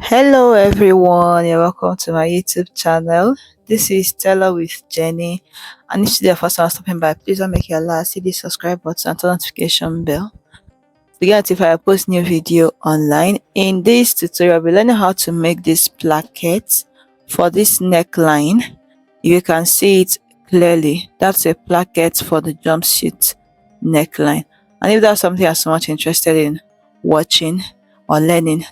Hello everyone, you're welcome to my YouTube channel. This is Taylor with Jenny. And if today first time stopping by, please don't make your last. Hit the subscribe button and turn notification bell to get notified if I post new video online. In this tutorial, we'll be learning how to make this placket for this neckline. You can see it clearly. That's a placket for the jumpsuit neckline. And if that's something you're so much interested in watching or learning,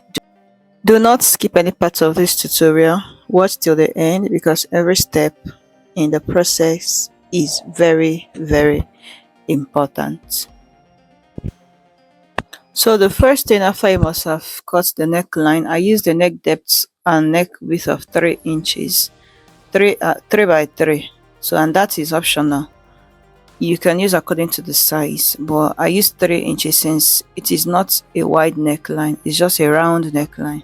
do not skip any part of this tutorial. Watch till the end because every step in the process is very important. So the first thing, after you must have cut the neckline, I use the neck depth and neck width of 3 inches, 3 by 3. So, and that is optional. You can use according to the size, but I use 3 inches since it is not a wide neckline, it's just a round neckline.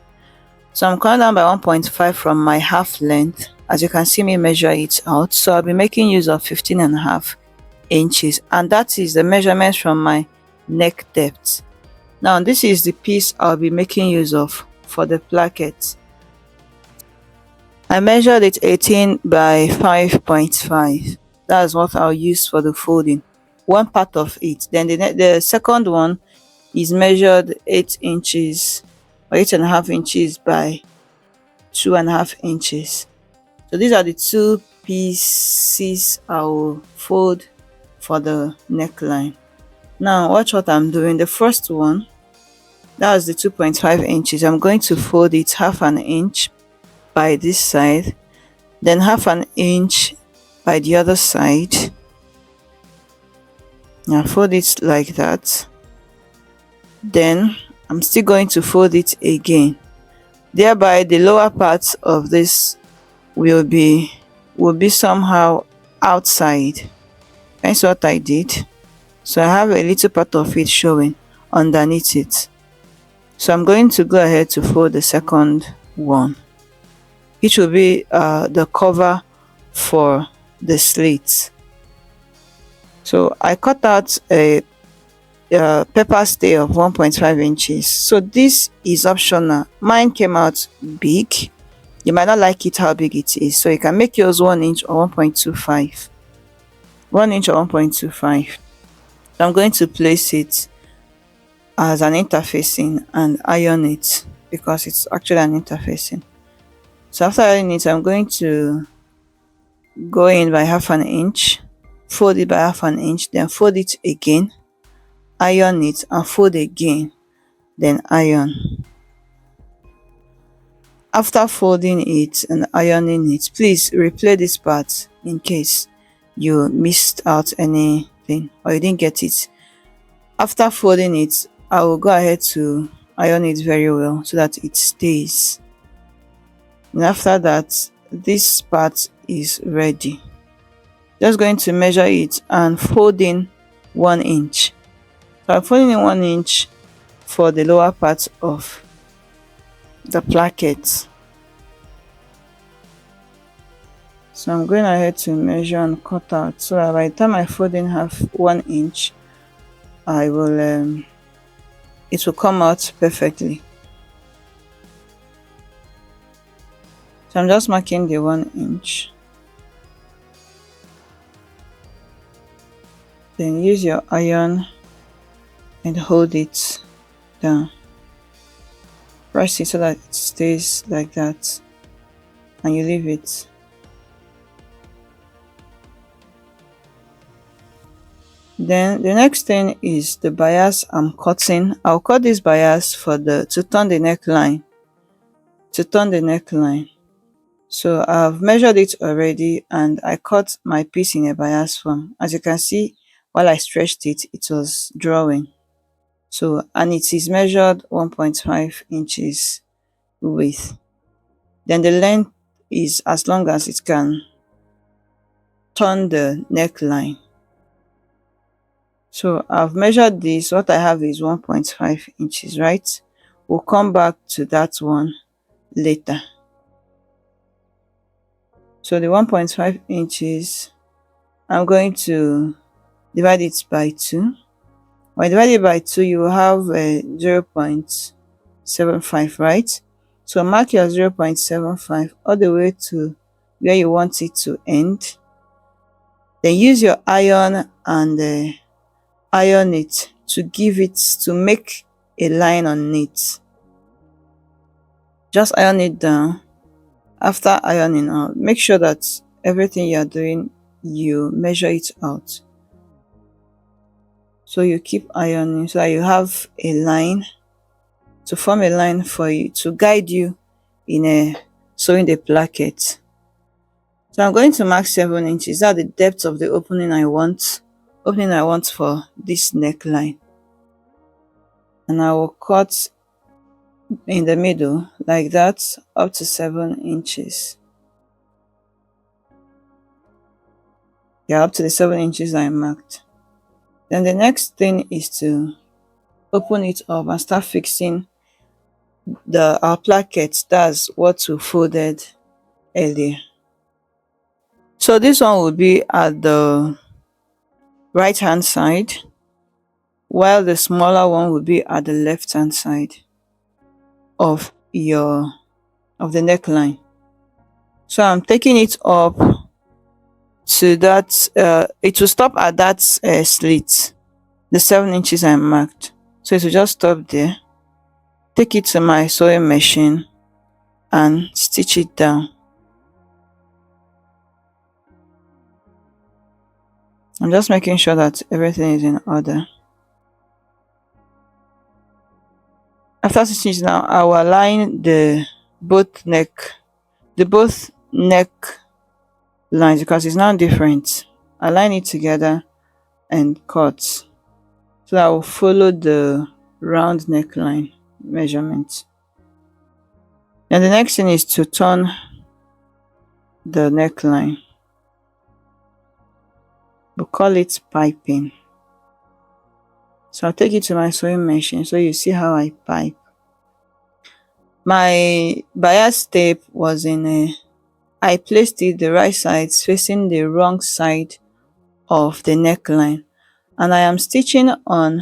So I'm coming down by 1.5 from my half length. As you can see me measure it out. So I'll be making use of 15.5 inches, and that is the measurement from my neck depth. Now this is the piece I'll be making use of for the placket. I measured it 18 by 5.5. That's what I'll use for the folding. One part of it. Then the second one is measured 8 inches or 8.5 inches by 2.5 inches. So these are the two pieces I will fold for the neckline. Now watch what I'm doing. The first one, that is the 2.5 inches. I'm going to fold it half an inch by this side, then half an inch by the other side. Now fold it like that. Then I'm still going to fold it again. Thereby the lower part of this will be somehow outside. That's what I did. So I have a little part of it showing underneath it. So I'm going to go ahead to fold the second one, which will be the cover for the slits. So I cut out a paper stay of 1.5 inches. So this is optional. Mine came out big. You might not like it how big it is, so you can make yours 1 inch or 1.25. 1 inch or 1.25. So I'm going to place it as an interfacing and iron it because it's actually an interfacing. So after ironing it, I'm going to go in by half an inch, fold it by half an inch, then fold it again, iron it, and fold again, then iron. After folding it and ironing it, please replay this part in case you missed out anything or you didn't get it. After folding it, I will go ahead to iron it very well so that it stays. And after that, this part is ready. Just going to measure it and fold in 1 inch. So I'm folding in 1 inch for the lower part of the placket. So I'm going ahead to measure and cut out so that by the time I fold in half 1 inch, I will it will come out perfectly. So I'm just marking the 1 inch. Then use your iron and hold it down. Press it so that it stays like that, and you leave it. Then the next thing is the bias I'm cutting. I'll cut this bias for to turn the neckline. So I've measured it already and I cut my piece in a bias form. As you can see, while I stretched it, it was drawing. So, and it is measured 1.5 inches width. Then the length is as long as it can turn the neckline. So I've measured this. What I have is 1.5 inches, right? We'll come back to that one later. So the 1.5 inches, I'm going to divide it by 2. When I divide it by 2, you will have a 0.75, right? So mark your 0.75 all the way to where you want it to end. Then use your iron and iron it to give it, to make a line on it. Just iron it down. After ironing out, make sure that everything you are doing, you measure it out. So you keep ironing so that you have a line, to form a line for you, to guide you in sewing the placket. So I'm going to mark 7 inches. That's the depth of the opening I want. Opening I want for this neckline. And I will cut in the middle like that up to 7 inches. Yeah, up to the 7 inches I marked. Then the next thing is to open it up and start fixing our placket. That's what we folded earlier. So this one will be at the right hand side, while the smaller one will be at the left hand side of the neckline. So I'm taking it up to that, it will stop at that slit, the 7 inches I marked. So it will just stop there. Take it to my sewing machine and stitch it down. I'm just making sure that everything is in order. After stitching now, I will align the both neck lines because it's now different. Align it together and cut. So I will follow the round neckline measurement. And the next thing is to turn the neckline. We'll call it piping. So I'll take it to my sewing machine so you see how I pipe. My bias tape was I placed it the right side facing the wrong side of the neckline, and I am stitching on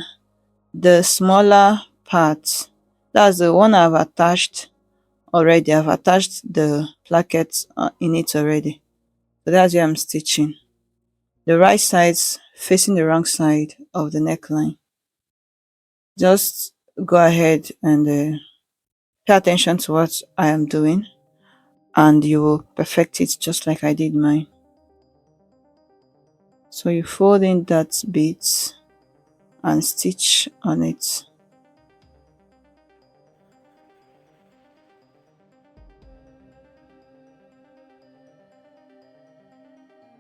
the smaller part. That's the one I've attached already. I've attached the placket in it already. So that's where I'm stitching. The right side's facing the wrong side of the neckline. Just go ahead and pay attention to what I am doing, and you will perfect it just like I did mine. So you fold in that bit and stitch on it.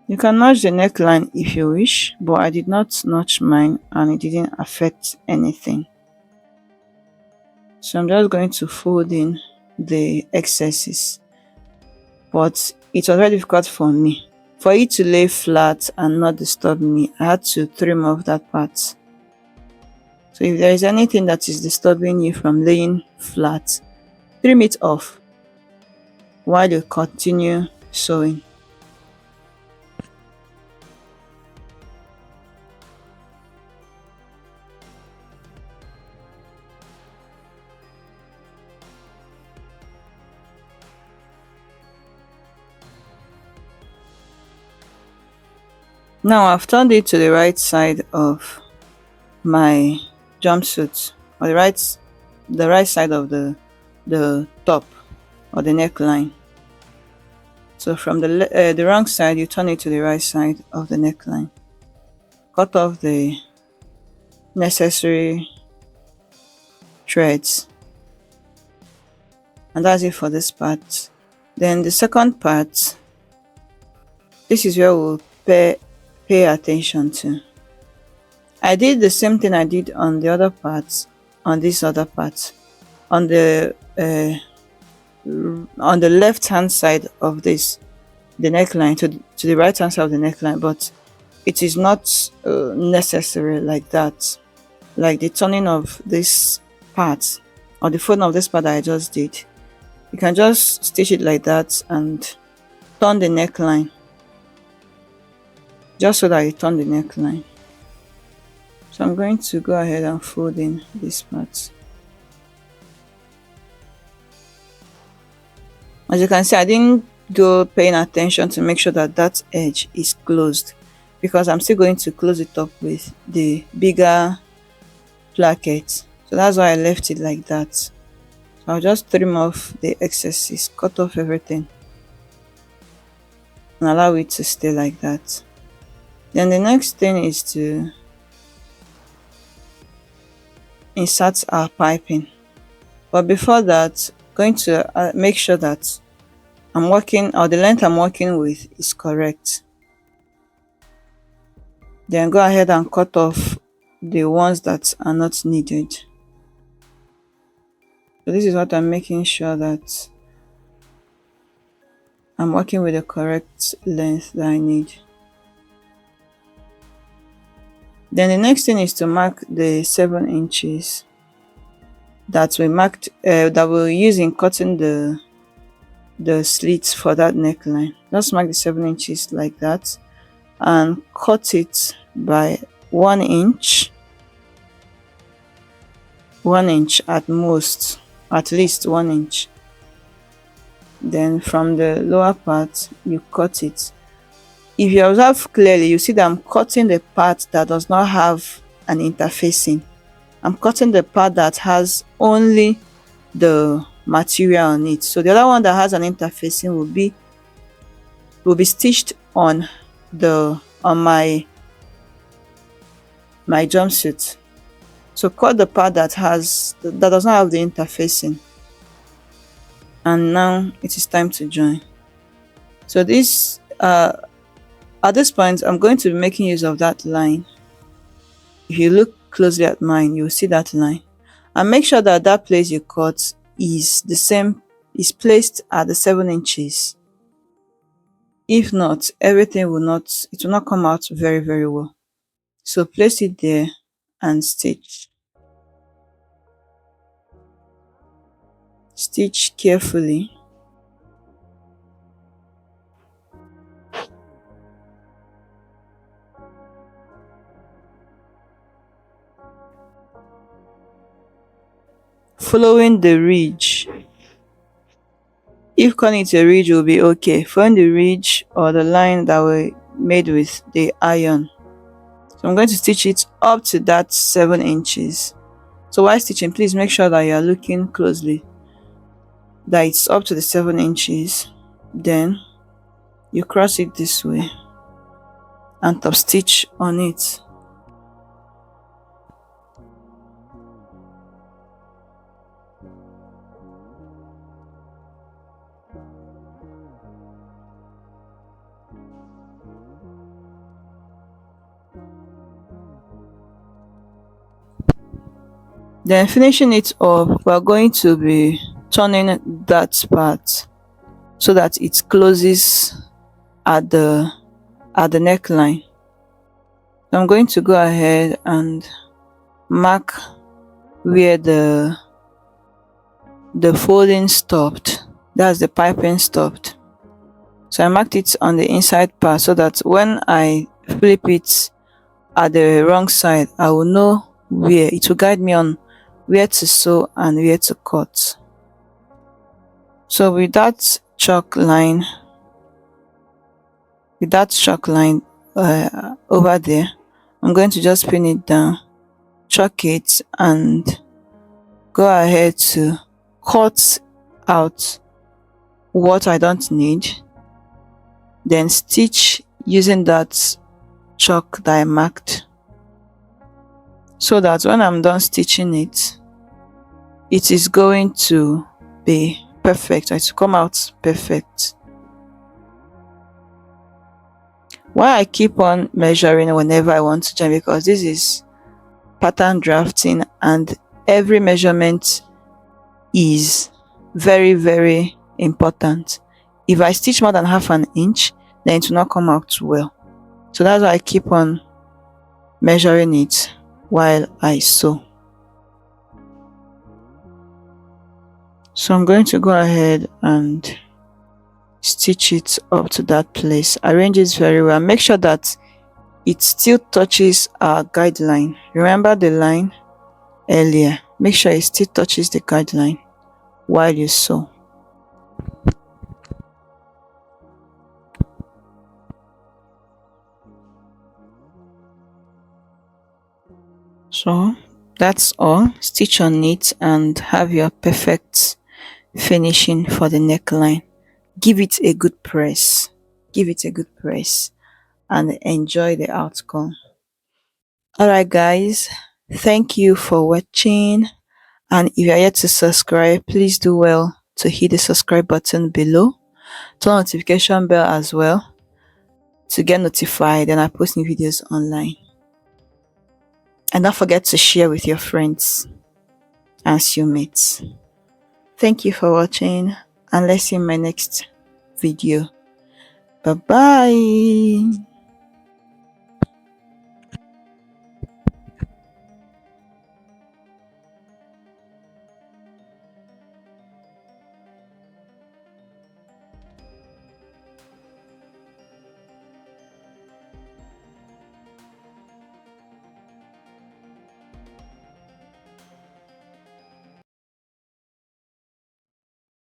You can notch the neckline if you wish, but I did not notch mine and it didn't affect anything. So I'm just going to fold in the excesses, but it was very difficult for me. For it to lay flat and not disturb me, I had to trim off that part. So if there is anything that is disturbing you from laying flat, trim it off while you continue sewing. Now I've turned it to the right side of my jumpsuit, or the right side of the top or the neckline. So from the wrong side, you turn it to the right side of the neckline. Cut off the necessary threads, and that's it for this part. Then the second part, this is where we'll pay attention to. I did the same thing I did on the other parts, on this other part, on the left hand side of this, the neckline, to the right hand side of the neckline, but it is not necessary like that. Like the turning of this part or the folding of this part that I just did, you can just stitch it like that and turn the neckline, just so that you turn the neckline. So I'm going to go ahead and fold in this part. As you can see, I didn't go paying attention to make sure that that edge is closed, because I'm still going to close it up with the bigger placket. So that's why I left it like that. So I'll just trim off the excesses, cut off everything, and allow it to stay like that. Then the next thing is to insert our piping. But before that, going to make sure that I'm working, or the length I'm working with is correct. Then go ahead and cut off the ones that are not needed. So this is what I'm making sure that I'm working with the correct length that I need. Then the next thing is to mark the 7 inches that we marked, that we'll use in cutting the slits for that neckline. Just mark the 7 inches like that and cut it by 1 inch, 1 inch at most, at least 1 inch. Then from the lower part you cut it. If you observe clearly, you see that I'm cutting the part that does not have an interfacing. I'm cutting the part that has only the material on it. So the other one that has an interfacing will be stitched on my jumpsuit. So cut the part that does not have the interfacing. And now it is time to join. So this at this point I'm going to be making use of that line. If you look closely at mine, you'll see that line, and make sure that that place you cut is the same, is placed at the 7 inches. If not, everything will not come out very, very well. So place it there and stitch carefully. Following the ridge. If calling it a ridge will be okay. Following the ridge or the line that we made with the iron. So I'm going to stitch it up to that 7 inches. So while stitching, please make sure that you are looking closely that it's up to the 7 inches. Then you cross it this way and top stitch on it. Then finishing it up, we're going to be turning that part so that it closes at the neckline. So I'm going to go ahead and mark where the folding stopped, that's the piping stopped. So I marked it on the inside part so that when I flip it at the wrong side, I will know where, it will guide me on where to sew and where to cut. So with that chalk line over there, I'm going to just pin it down, chalk it, and go ahead to cut out what I don't need, then stitch using that chalk that I marked, so that when I'm done stitching it, it is going to be perfect, it will come out perfect. Why I keep on measuring whenever I want to join, because this is pattern drafting and every measurement is very, very important. If I stitch more than half an inch, then it will not come out well. So that's why I keep on measuring it while I sew. So I'm going to go ahead and stitch it up to that place. Arrange it very well. Make sure that it still touches our guideline. Remember the line earlier. Make sure it still touches the guideline while you sew. So that's all. Stitch on it and have your perfect finishing for the neckline. Give it a good press. Give it a good press and enjoy the outcome. Alright guys, thank you for watching, and if you are yet to subscribe, please do well to hit the subscribe button below, turn notification bell as well to get notified when I post new videos online. And don't forget to share with your friends and mates. Thank you for watching, and let's see you in my next video. Bye bye.